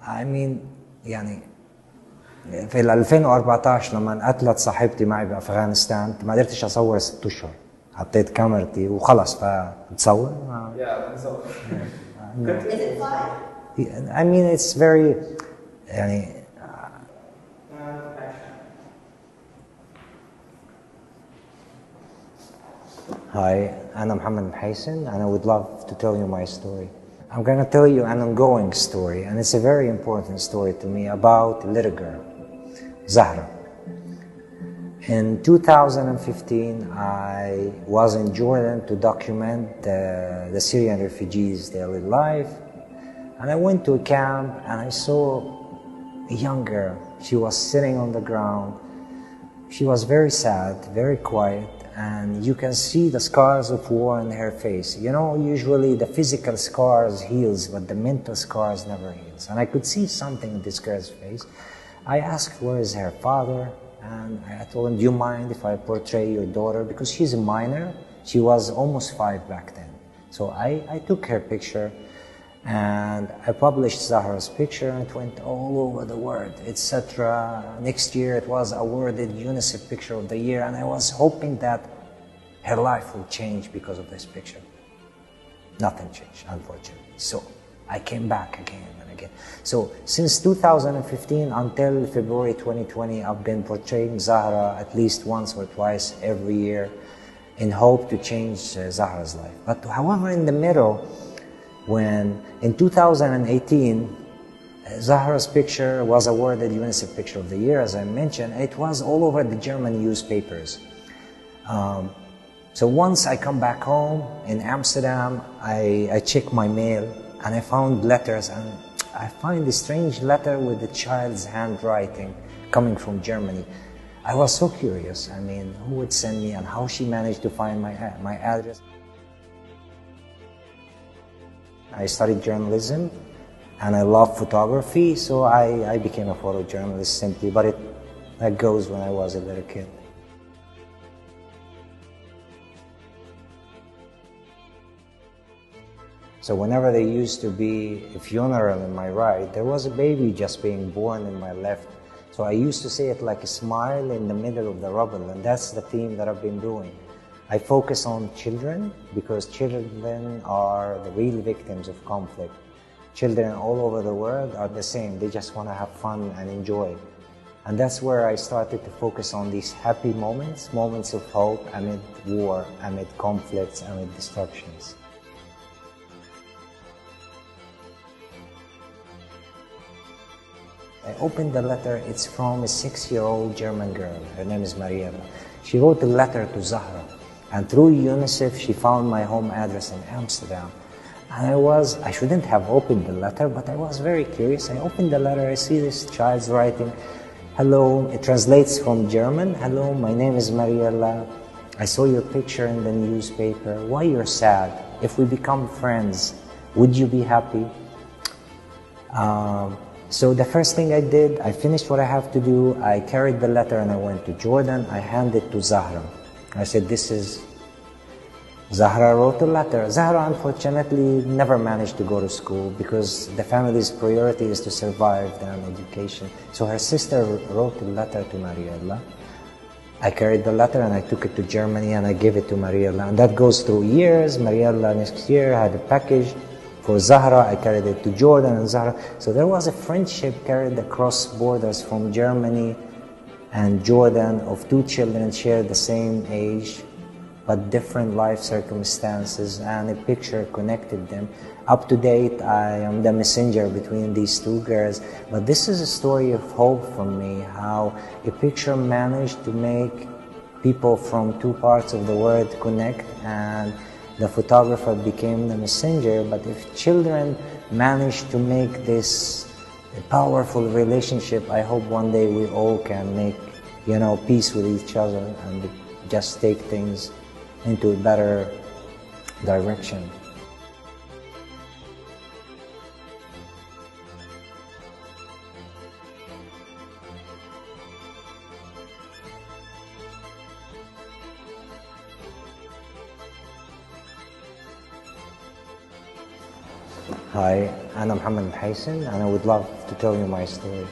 I mean يعني في 2014 لما قتلت صاحبتي معي بأفغانستان ما قدرتش أصور 6 أشهر. حطيت كاميرتي وخلص فتصور. بنصور. Is it fun? I mean it's very يعني Hi, أنا محمد محيسن and I would love to tell you my story. I'm going to tell you an ongoing story and it's a very important story to me about a little girl, Zahra. In 2015, I was in Jordan to document the Syrian refugees' daily life. And I went to a camp and I saw a young girl. She was sitting on the ground. She was very sad, very quiet, and you can see the scars of war in her face. You know, usually the physical scars heals, but the mental scars never heals. And I could see something in this girl's face. I asked, where is her father? And I told him, do you mind if I portray your daughter? Because she's a minor. She was almost 5 back then. So I took her picture and I published Zahra's picture and it went all over the world, etc. Next year it was awarded UNICEF Picture of the Year, and I was hoping that her life would change because of this picture. Nothing changed, unfortunately. So I came back again and again. So since 2015 until February 2020, I've been portraying Zahra at least once or twice every year in hope to change Zahra's life. But however, in the middle, when in 2018, Zahra's picture was awarded UNICEF Picture of the Year, as I mentioned, it was all over the German newspapers. So once I come back home in Amsterdam, I check my mail and I found letters, and I find a strange letter with a child's handwriting coming from Germany. I was so curious. I mean, who would send me and how she managed to find my address. I studied journalism and I love photography, so I became a photojournalist simply, but that goes when I was a little kid. So whenever there used to be a funeral in my right, there was a baby just being born in my left. So I used to say it like a smile in the middle of the rubble, and that's the theme that I've been doing. I focus on children because children are the real victims of conflict. Children all over the world are the same. They just want to have fun and enjoy. And that's where I started to focus on these happy moments, moments of hope amid war, amid conflicts, amid destructions. I opened the letter. It's from a 6-year-old German girl. Her name is Mariella. She wrote a letter to Zahra. And through UNICEF, she found my home address in Amsterdam. And I shouldn't have opened the letter, but I was very curious. I opened the letter, I see this child's writing, hello, it translates from German, hello, my name is Mariella. I saw your picture in the newspaper. Why you're sad? If we become friends, would you be happy? So the first thing I did, I finished what I have to do. I carried the letter and I went to Jordan. I handed it to Zahra. I said, this is, Zahra wrote a letter. Zahra unfortunately never managed to go to school because the family's priority is to survive and education. So her sister wrote a letter to Mariella. I carried the letter and I took it to Germany and I gave it to Mariella. And that goes through years. Mariella next year had a package for Zahra. I carried it to Jordan and Zahra. So there was a friendship carried across borders from Germany and Jordan of 2 children shared the same age but different life circumstances, and a picture connected them. Up to date, I am the messenger between these 2 girls, but this is a story of hope for me, how a picture managed to make people from 2 parts of the world connect, and the photographer became the messenger. But if children manage to make this a powerful relationship, I hope one day we all can make, peace with each other and just take things into a better direction. Hi, أنا Muhammed Muheisen and I would love to tell you my story.